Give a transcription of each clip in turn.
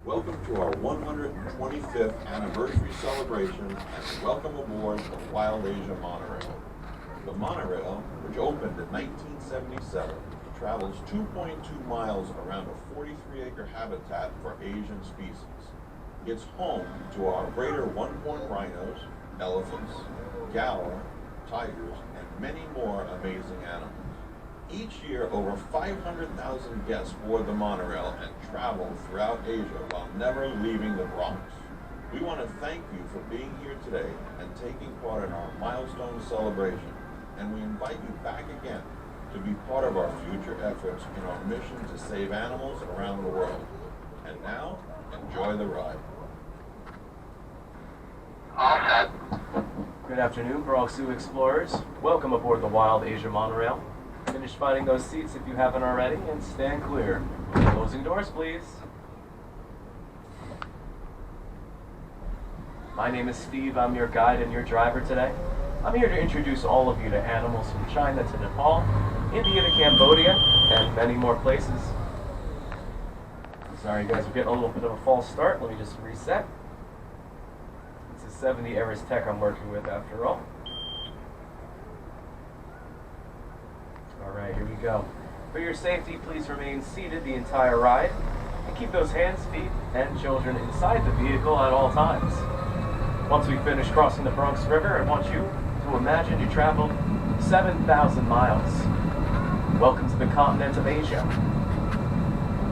Welcome to our 125th anniversary celebration and welcome aboard the Wild Asia Monorail. The monorail, which opened in 1977, travels 2.2 miles around a 43-acre habitat for Asian species. It's home to our greater one-horned rhinos, elephants, gaur, tigers, and many more amazing animals. Each year, over 500,000 guests board the monorail and travel throughout Asia while never leaving the Bronx. We want to thank you for being here today and taking part in our milestone celebration, and we invite you back again to be part of our future efforts in our mission to save animals around the world. And now, enjoy the ride. All set. Good afternoon, Bronx Zoo explorers. Welcome aboard the Wild Asia Monorail. Finish finding those seats if you haven't already, and stand clear. Closing doors, please. My name is Steve. I'm your guide and your driver today. I'm here to introduce all of you to animals from China to Nepal, India to Cambodia, and many more places. Sorry guys, we're getting a little bit of a false start. Let me just reset. It's a 70 Eris Tech I'm working with after all. Alright, here we go. For your safety, please remain seated the entire ride and keep those hands, feet, and children inside the vehicle at all times. Once we finish crossing the Bronx River, I want you to imagine you traveled 7,000 miles. Welcome to the continent of Asia.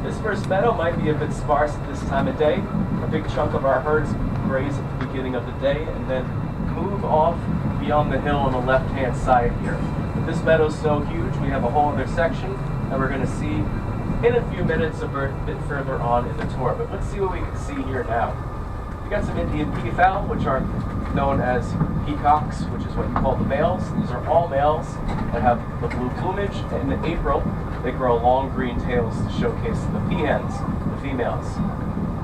This first meadow might be a bit sparse at this time of day. A big chunk of our herds graze at the beginning of the day and then move off beyond the hill on the left-hand side here. But this meadow's so huge, we have a whole other section that we're going to see in a few minutes, a bit further on in the tour. But let's see what we can see here now. We got some Indian peafowl, which are known as peacocks, which is what you call the males. These are all males that have the blue plumage, and in April they grow long green tails to showcase the peahens, the females.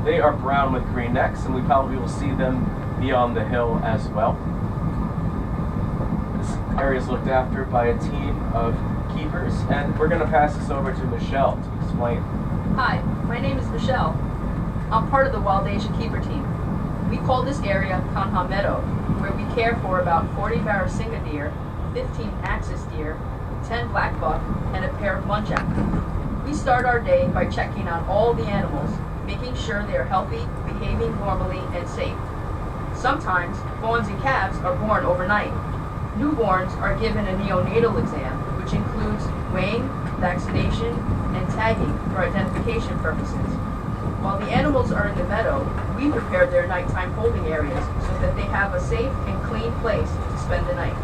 They are brown with green necks, and we probably will see them beyond the hill as well. This area is looked after by a team of keepers, and we're going to pass this over to Michelle to explain. Hi, my name is Michelle. I'm part of the Wild Asia Keeper team. We call this area Kanha Meadow, where we care for about 40 Barasingha deer, 15 axis deer, 10 black buck, and a pair of muntjac. We start our day by checking on all the animals, making sure they are healthy, behaving normally, and safe. Sometimes, fawns and calves are born overnight. Newborns are given a neonatal exam, which includes weighing, vaccination, and tagging for identification purposes. While the animals are in the meadow, we prepare their nighttime holding areas so that they have a safe and clean place to spend the night.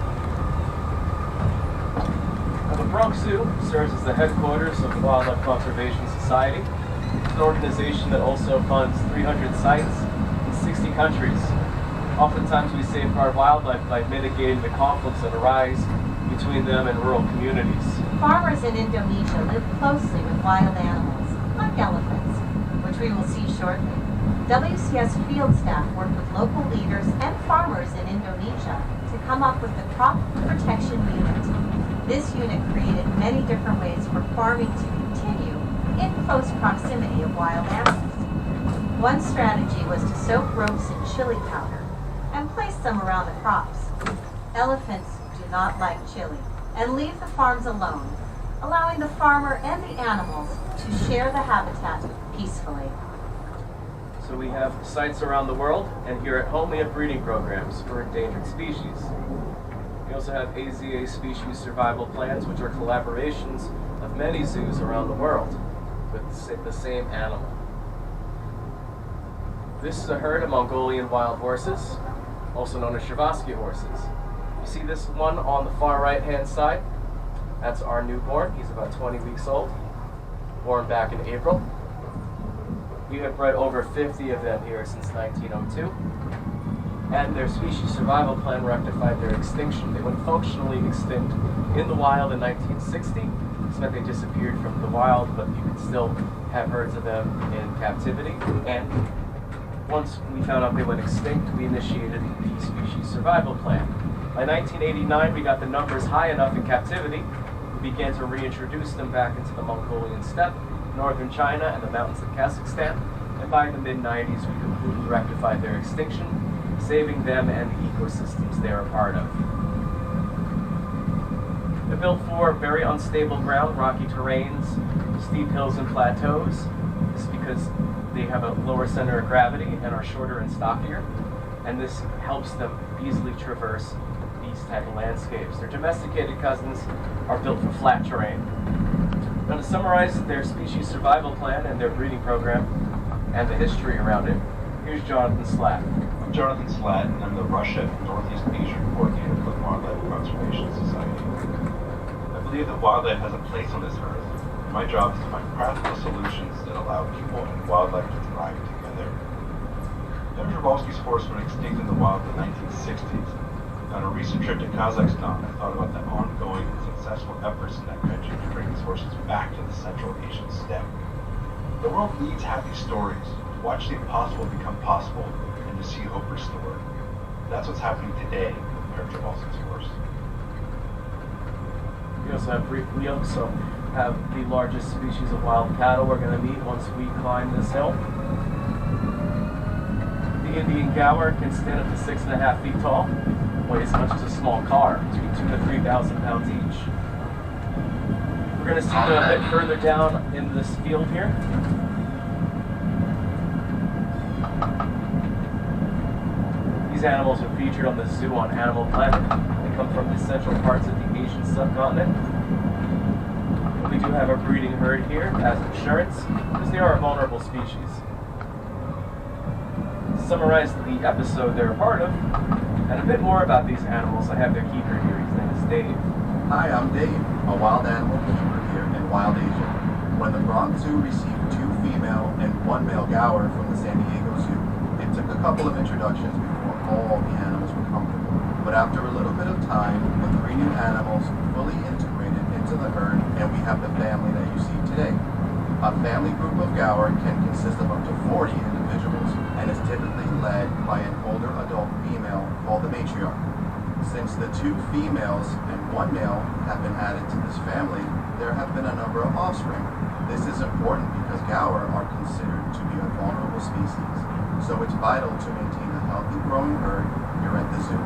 Now, the Bronx Zoo serves as the headquarters of the Wildlife Conservation Society. It's an organization that also funds 300 sites in 60 countries. Oftentimes we safeguard wildlife by mitigating the conflicts that arise between them and rural communities. Farmers in Indonesia live closely with wild animals, like elephants, which we will see shortly. WCS field staff work with local leaders and farmers in Indonesia to come up with the Crop Protection Unit. This unit created many different ways for farming to continue in close proximity of wild animals. One strategy was to soak ropes in chili powder and place them around the crops. Elephants do not like chili and leave the farms alone, allowing the farmer and the animals to share the habitat peacefully. So we have sites around the world, and here at home we have breeding programs for endangered species. We also have AZA species survival plans, which are collaborations of many zoos around the world with the same animal. This is a herd of Mongolian wild horses, also known as Shervasky horses. You see this one on the far right-hand side? That's our newborn. He's about 20 weeks old, born back in April. We have bred over 50 of them here since 1902, and their species survival plan rectified their extinction. They went functionally extinct in the wild in 1960. This meant they disappeared from the wild, but you could still have herds of them in captivity. And once we found out they went extinct, we initiated the species survival plan. By 1989, we got the numbers high enough in captivity. We began to reintroduce them back into the Mongolian steppe, northern China, and the mountains of Kazakhstan. and by the mid-90s we completely rectified their extinction, saving them and the ecosystems they're a part of. They're built for very unstable ground, rocky terrains, steep hills and plateaus. This is because they have a lower center of gravity and are shorter and stockier, and this helps them easily traverse these type of landscapes. Their domesticated cousins are built for flat terrain. Now, to summarize their species survival plan and their breeding program and the history around it, here's Jonathan Slatt. I'm Jonathan Slatt, and I'm the Russia and Northeast Asia coordinator for the Wildlife Conservation Society. I believe that wildlife has a place on this earth, and my job is to find practical solutions that allow people and wildlife to thrive together. Devin Jablonski's horse went extinct in the wild in the 1960s. On a recent trip to Kazakhstan, I thought about the ongoing and successful efforts in that country to bring these horses back to the Central Asian steppe. The world needs happy stories, to watch the impossible become possible, and to see hope restored. That's what's happening today with Devin Jablonski's horse. We also have the largest species of wild cattle we're going to meet once we climb this hill. The Indian Gower can stand up to 6.5 feet tall, weighs as much as a small car, between 2,000 to 3,000 pounds each. We're going to see them a bit further down in this field here. These animals are featured on the zoo on Animal Planet. They come from the central parts of the Asian subcontinent. We do have a breeding herd here as insurance, because they are a vulnerable species. To summarize the episode they're a part of, and a bit more about these animals, I have their keeper here. His name is Dave. Hi, I'm Dave, a wild animal keeper here in Wild Asia. When the Bronx Zoo received 2 female and 1 male Gower from the San Diego Zoo, it took a couple of introductions before all the animals were comfortable. But after a little bit of time, the 3 new animals fully integrated into the herd, and we have the family that you see today. A family group of Gower can consist of up to 40 individuals, and is typically led by an older adult female called the matriarch. Since the 2 females and 1 male have been added to this family, there have been a number of offspring. This is important because Gower are considered to be a vulnerable species, so it's vital to maintain a healthy growing herd here at the zoo.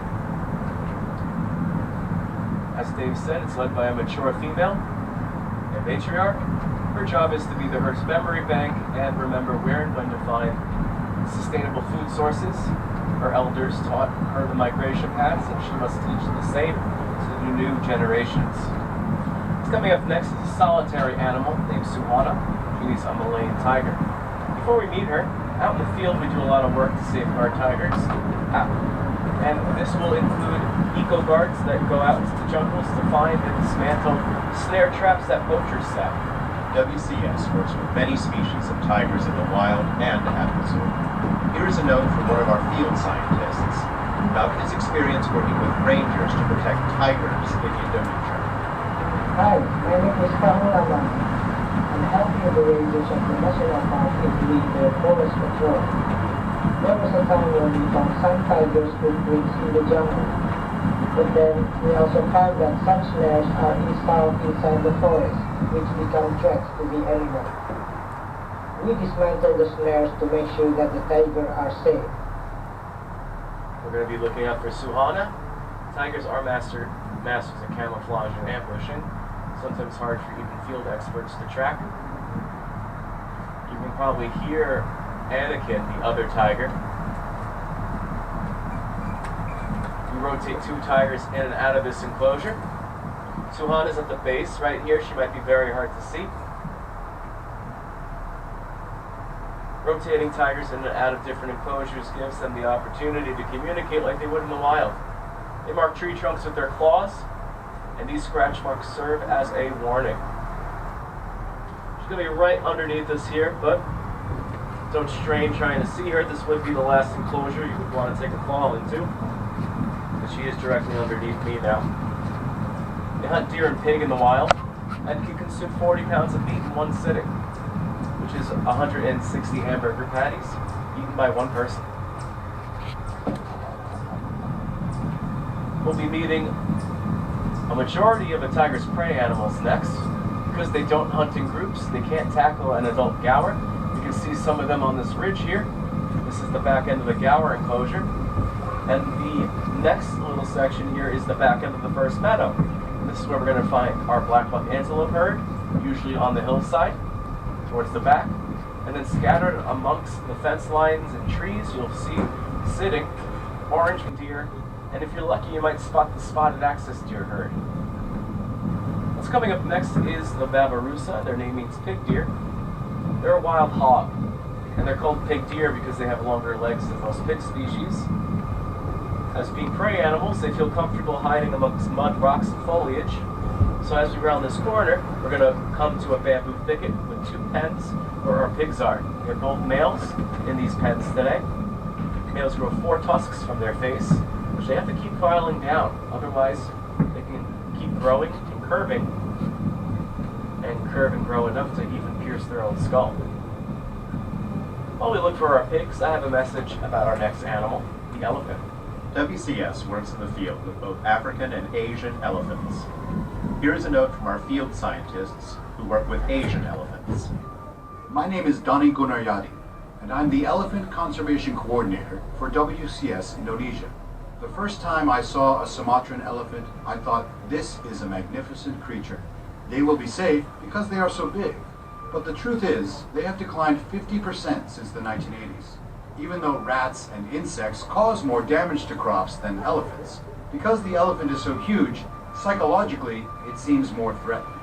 As Dave said, it's led by a mature female, a matriarch. Her job is to be the herd's memory bank and remember where and when to find sustainable food sources. Her elders taught her the migration paths, and she must teach the same to the new generations. Coming up next is a solitary animal named Suhana. She's a Malayan tiger. Before we meet her, out in the field we do a lot of work to safeguard tigers. And this will include eco guards that go out into the jungles to find and dismantle snare traps that poachers set. WCS works with many species of tigers in the wild and at the zoo. Here is a note from one of our field scientists about his experience working with rangers to protect tigers in Indonesia. Hi, my name is Rahul Aman. I'm helping the rangers of the National Park in lead their forest patrol. There was a time when we found some tigers' footprints in the jungle. But then we also found that some snares are installed inside the forest, which become threats to the animal. We dismantle the snares to make sure that the tiger are safe. We're going to be looking out for Suhana. Tigers are masters of camouflage and ambushing. Sometimes hard for even field experts to track. You can probably hear Anakin, the other tiger. We rotate 2 tigers in and out of this enclosure. Suhana's at the base right here. She might be very hard to see. Rotating tigers in and out of different enclosures gives them the opportunity to communicate like they would in the wild. They mark tree trunks with their claws, and these scratch marks serve as a warning. She's going to be right underneath us here, but don't strain trying to see her. This would be the last enclosure you would want to take a fall into, but she is directly underneath me now. They hunt deer and pig in the wild, and can consume 40 pounds of meat in one sitting, which is 160 hamburger patties eaten by one person. We'll be meeting a majority of a tiger's prey animals next. Because they don't hunt in groups, they can't tackle an adult Gower. You can see some of them on this ridge here. This is the back end of the Gower enclosure. And the next little section here is the back end of the first meadow. This is where we're going to find our black-buck antelope herd, usually on the hillside, towards the back. And then scattered amongst the fence lines and trees, you'll see sitting orange deer, and if you're lucky, you might spot the spotted axis deer herd. What's coming up next is the babirusa. Their name means pig deer. They're a wild hog, and they're called pig deer because they have longer legs than most pig species. As being prey animals, they feel comfortable hiding amongst mud, rocks, and foliage. So as we round this corner, we're going to come to a bamboo thicket with two pens where our pigs are. They're both males in these pens today. Males grow 4 tusks from their face, which they have to keep filing down. Otherwise, they can keep growing and curving and grow enough to even pierce their own skull. While we look for our pigs, I have a message about our next animal, the elephant. WCS works in the field with both African and Asian elephants. Here is a note from our field scientists who work with Asian elephants. My name is Dani Gunaryadi, and I'm the Elephant Conservation Coordinator for WCS Indonesia. The first time I saw a Sumatran elephant, I thought, this is a magnificent creature. They will be safe because they are so big. But the truth is, they have declined 50% since the 1980s. Even though rats and insects cause more damage to crops than elephants. Because the elephant is so huge, psychologically, it seems more threatening.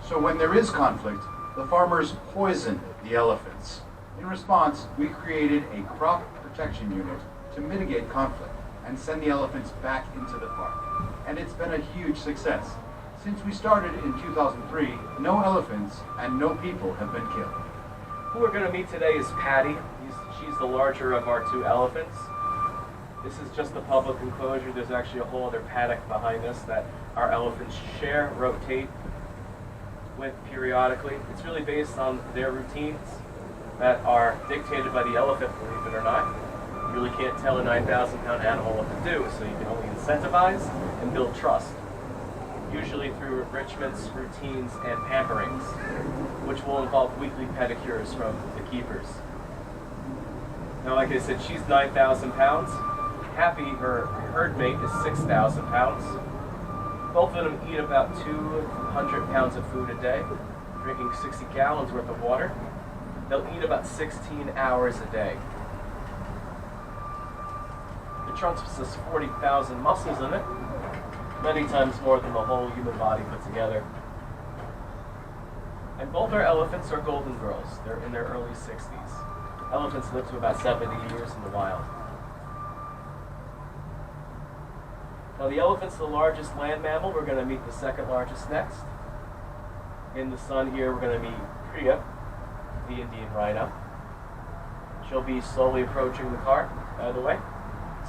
So when there is conflict, the farmers poison the elephants. In response, we created a crop protection unit to mitigate conflict and send the elephants back into the park. And it's been a huge success. Since we started in 2003, no elephants and no people have been killed. Who we're going to meet today is Patty. She's the larger of our 2 elephants. This is just the public enclosure. There's actually a whole other paddock behind us that our elephants share, rotate with periodically. It's really based on their routines that are dictated by the elephant, believe it or not. You really can't tell a 9,000-pound animal what to do, so you can only incentivize and build trust, usually through enrichments, routines, and pamperings, which will involve weekly pedicures from the keepers. Now, like I said, she's 9,000 pounds. Happy, her herd mate, is 6,000 pounds. Both of them eat about 200 pounds of food a day, drinking 60 gallons worth of water. They'll eat about 16 hours a day. The trunk has 40,000 muscles in it, many times more than the whole human body put together. And both our elephants are golden girls. They're in their early 60s. Elephants live to about 70 years in the wild. Now the elephant's the largest land mammal. We're going to meet the second largest next. In the sun here, we're going to meet Priya, the Indian rhino. She'll be slowly approaching the car, by the way.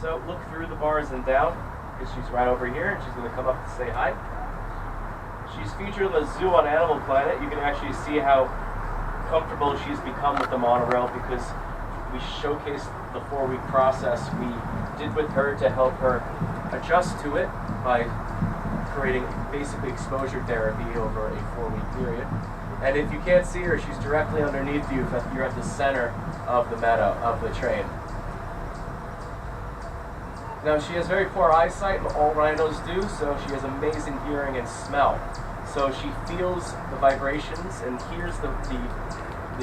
So look through the bars and down, because she's right over here, and she's going to come up to say hi. She's featured in the zoo on Animal Planet. You can actually see how comfortable she's become with the monorail because we showcased the 4-week process we did with her to help her adjust to it by creating basically exposure therapy over a 4-week period. And if you can't see her, she's directly underneath you. You're at the center of the meadow, of the train. Now she has very poor eyesight, and all rhinos do, so she has amazing hearing and smell. So she feels the vibrations and hears the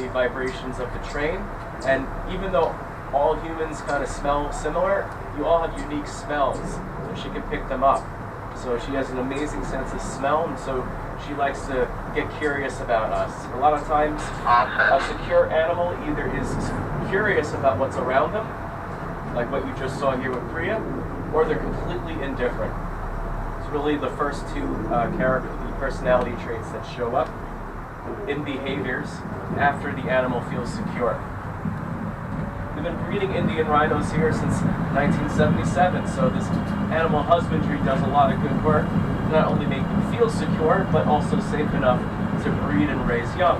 vibrations of the train. And even though all humans kind of smell similar, you all have unique smells, so she can pick them up. So she has an amazing sense of smell, and so she likes to get curious about us. A lot of times, a secure animal either is curious about what's around them, like what you just saw here with Priya, or they're completely indifferent. It's really the first 2 personality traits that show up in behaviors after the animal feels secure. We've been breeding Indian rhinos here since 1977, so this animal husbandry does a lot of good work, not only make them feel secure, but also safe enough to breed and raise young.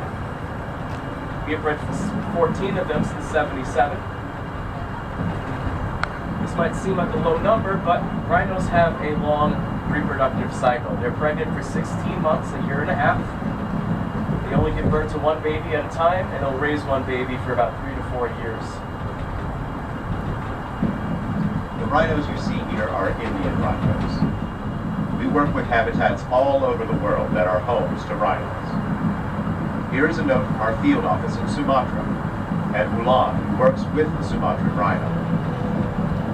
We have bred 14 of them since 77. This might seem like a low number, but rhinos have a long reproductive cycle. They're pregnant for 16 months, a year and a half. They only give birth to one baby at a time, and they'll raise one baby for about 3 to 4 years. The rhinos you see here are Indian rhinos. We work with habitats all over the world that are homes to rhinos. Here is a note from our field office in Sumatra, Ed Wulan, who works with the Sumatran rhino.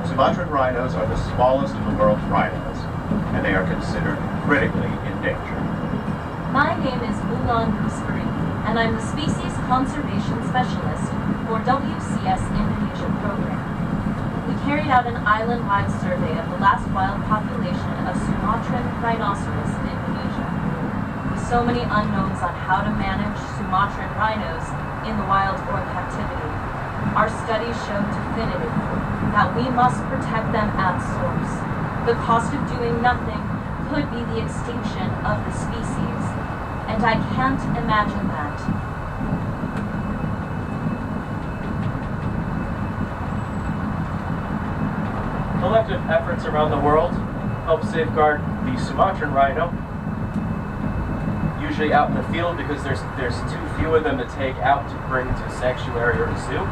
Sumatran rhinos are the smallest of the world's rhinos, and they are considered critically endangered. My name is Wulan Kuspari, and I'm the Species Conservation Specialist for WCS Indonesia program. We carried out an island-wide survey of the last wild population of Sumatran rhinoceros in Indonesia. With so many unknowns on how to manage Sumatran rhinos in the wild or captivity, our studies showed definitively that we must protect them at source. The cost of doing nothing could be the extinction of the species, and I can't imagine that. Collective efforts around the world help safeguard the Sumatran rhino, usually out in the field because there's too few of them to take out to bring to sanctuary or a zoo.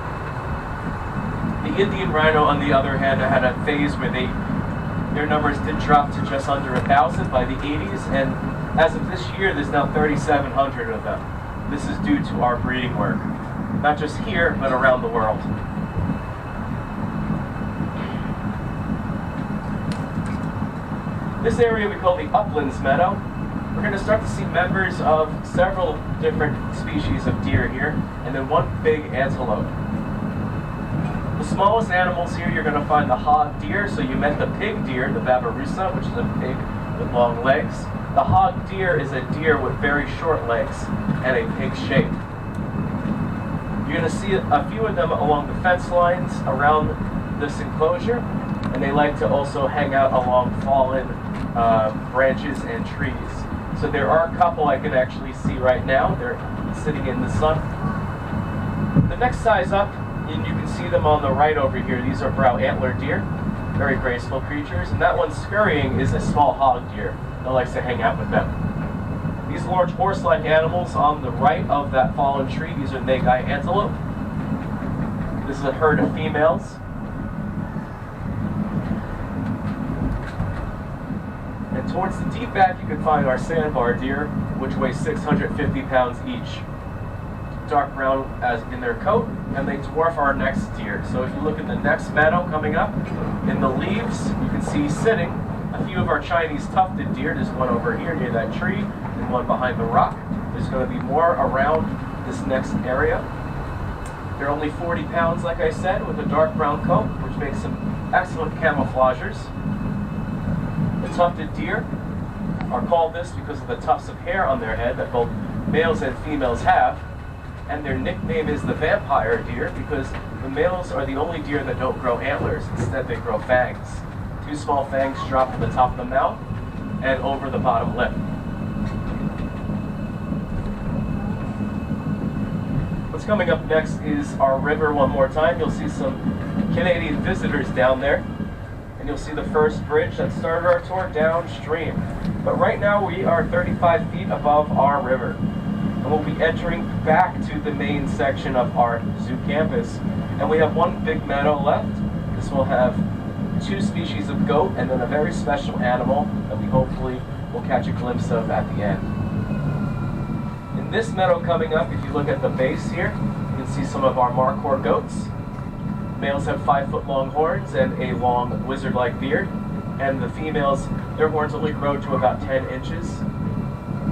The Indian rhino, on the other hand, had a phase where their numbers did drop to just under 1,000 by the 80s, and as of this year, there's now 3,700 of them. This is due to our breeding work, not just here, but around the world. This area we call the Uplands Meadow. We're going to start to see members of several different species of deer here, and then one big antelope. The smallest animals here, you're going to find the hog deer. So you met the pig deer, the babirusa, which is a pig with long legs. The hog deer is a deer with very short legs and a pig shape. You're going to see a few of them along the fence lines around this enclosure, and they like to also hang out along fallen branches and trees. So there are a couple I can actually see right now. They're sitting in the sun. The next size up, and you can see them on the right over here. These are brow antler deer, very graceful creatures. And that one scurrying is a small hog deer that likes to hang out with them. These large horse-like animals on the right of that fallen tree, these are Nagai antelope. This is a herd of females. And towards the deep back, you can find our sandbar deer, which weigh 650 pounds each. Dark brown as in their coat, and they dwarf our next deer. So if you look at the next meadow coming up, in the leaves, you can see sitting a few of our Chinese tufted deer. There's one over here near that tree, and one behind the rock. There's going to be more around this next area. They're only 40 pounds, like I said, with a dark brown coat, which makes them excellent camouflagers. The tufted deer are called this because of the tufts of hair on their head that both males and females have. And their nickname is the vampire deer because the males are the only deer that don't grow antlers. Instead, they grow fangs. Two small fangs drop from the top of the mouth and over the bottom lip. What's coming up next is our river one more time. You'll see some Canadian visitors down there. And you'll see the first bridge that started our tour downstream. But right now we are 35 feet above our river. And we'll be entering back to the main section of our zoo campus. And we have one big meadow left. This will have 2 species of goat and then a very special animal that we hopefully will catch a glimpse of at the end. In this meadow coming up, if you look at the base here, you can see some of our Markhor goats. Males have 5-foot-long horns and a long wizard-like beard, and the females, their horns only grow to about 10 inches.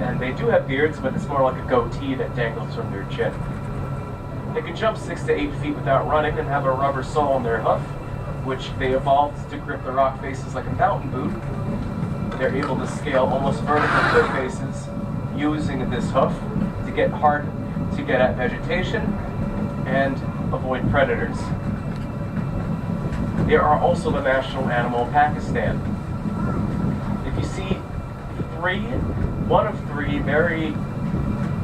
And they do have beards, but it's more like a goatee that dangles from their chin. They can jump 6 to 8 feet without running and have a rubber sole in their hoof, which they evolved to grip the rock faces like a mountain boot. They're able to scale almost vertical cliff faces using this hoof to get hard to get at vegetation and avoid predators. They are also the national animal of Pakistan. If you see one of three very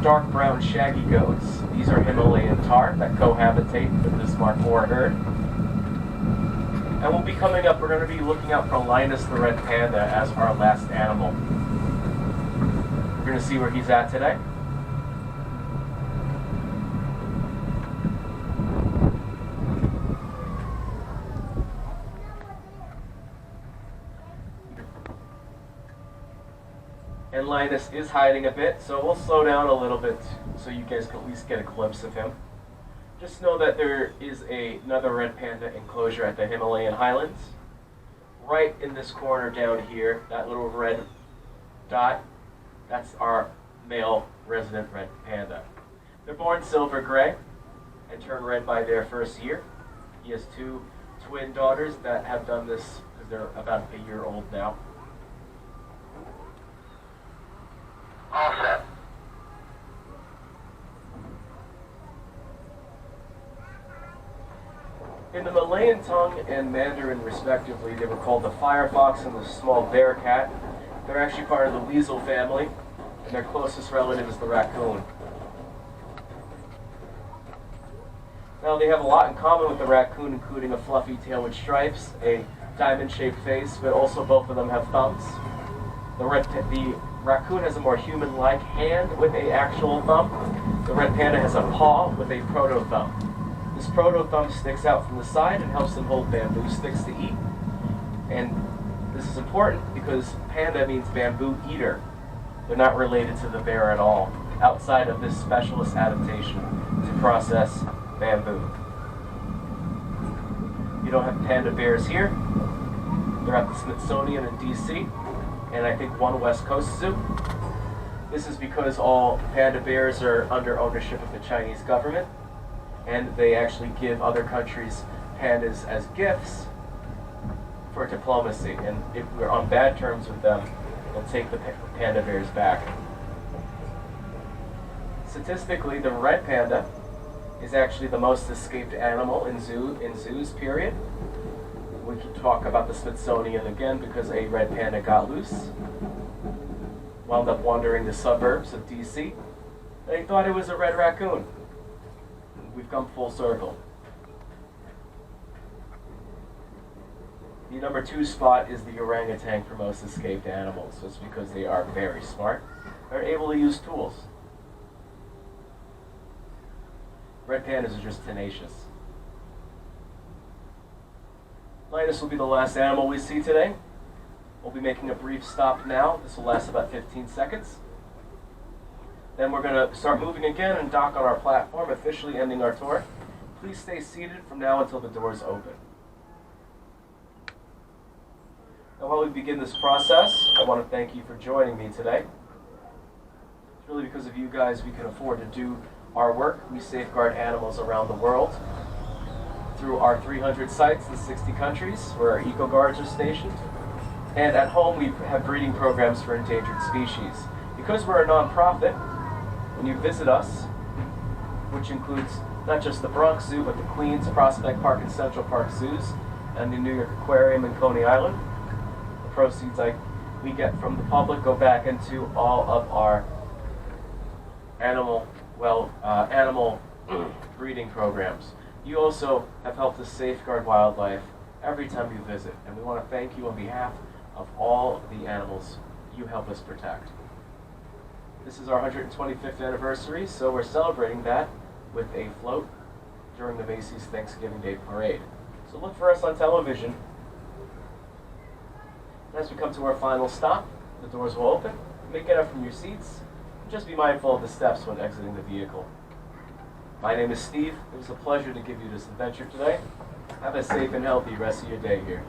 dark brown shaggy goats, these are Himalayan tar that cohabitate with this Markhor herd. And we'll be coming up, we're going to be looking out for Linus the red panda as our last animal. We're going to see where he's at today. Linus is hiding a bit, so we'll slow down a little bit so you guys can at least get a glimpse of him. Just know that there is another red panda enclosure at the Himalayan highlands. Right in this corner down here, that little red dot, that's our male resident red panda. They're born silver gray and turn red by their first year. He has 2 twin daughters that have done this because they're about a year old now. All set. In the Malayan tongue and Mandarin respectively, they were called the firefox and the small bear cat. They're actually part of the weasel family, and their closest relative is the raccoon. Now they have a lot in common with the raccoon, including a fluffy tail with stripes, a diamond-shaped face, but also both of them have thumbs. The raccoon has a more human-like hand with an actual thumb. The red panda has a paw with a proto-thumb. This proto-thumb sticks out from the side and helps them hold bamboo sticks to eat. And this is important because panda means bamboo eater. They're not related to the bear at all, outside of this specialist adaptation to process bamboo. You don't have panda bears here. They're at the Smithsonian in DC, and I think one West Coast zoo. This is because all panda bears are under ownership of the Chinese government, and they actually give other countries pandas as gifts for diplomacy. And if we're on bad terms with them, they'll take the panda bears back. Statistically, the red panda is actually the most escaped animal in zoos, period. We can talk about the Smithsonian again because a red panda got loose, wound up wandering the suburbs of DC. They thought it was a red raccoon. We've come full circle. The number 2 spot is the orangutan for most escaped animals. It's because they are very smart. They're able to use tools. Red pandas are just tenacious. Linus will be the last animal we see today. We'll be making a brief stop now. This will last about 15 seconds. Then we're going to start moving again and dock on our platform, officially ending our tour. Please stay seated from now until the doors open. Now, while we begin this process, I want to thank you for joining me today. It's really because of you guys we can afford to do our work. We safeguard animals around the world through our 300 sites in 60 countries where our eco guards are stationed. And at home, we have breeding programs for endangered species. Because we're a nonprofit, when you visit us, which includes not just the Bronx Zoo, but the Queens, Prospect Park, and Central Park zoos, and the New York Aquarium and Coney Island, the proceeds we get from the public go back into all of our animal breeding programs. You also have helped us safeguard wildlife every time you visit, and we want to thank you on behalf of all the animals you help us protect. This is our 125th anniversary, so we're celebrating that with a float during the Macy's Thanksgiving Day Parade. So look for us on television. As we come to our final stop, the doors will open. You may get up from your seats. Just be mindful of the steps when exiting the vehicle. My name is Steve. It was a pleasure to give you this adventure today. Have a safe and healthy rest of your day here.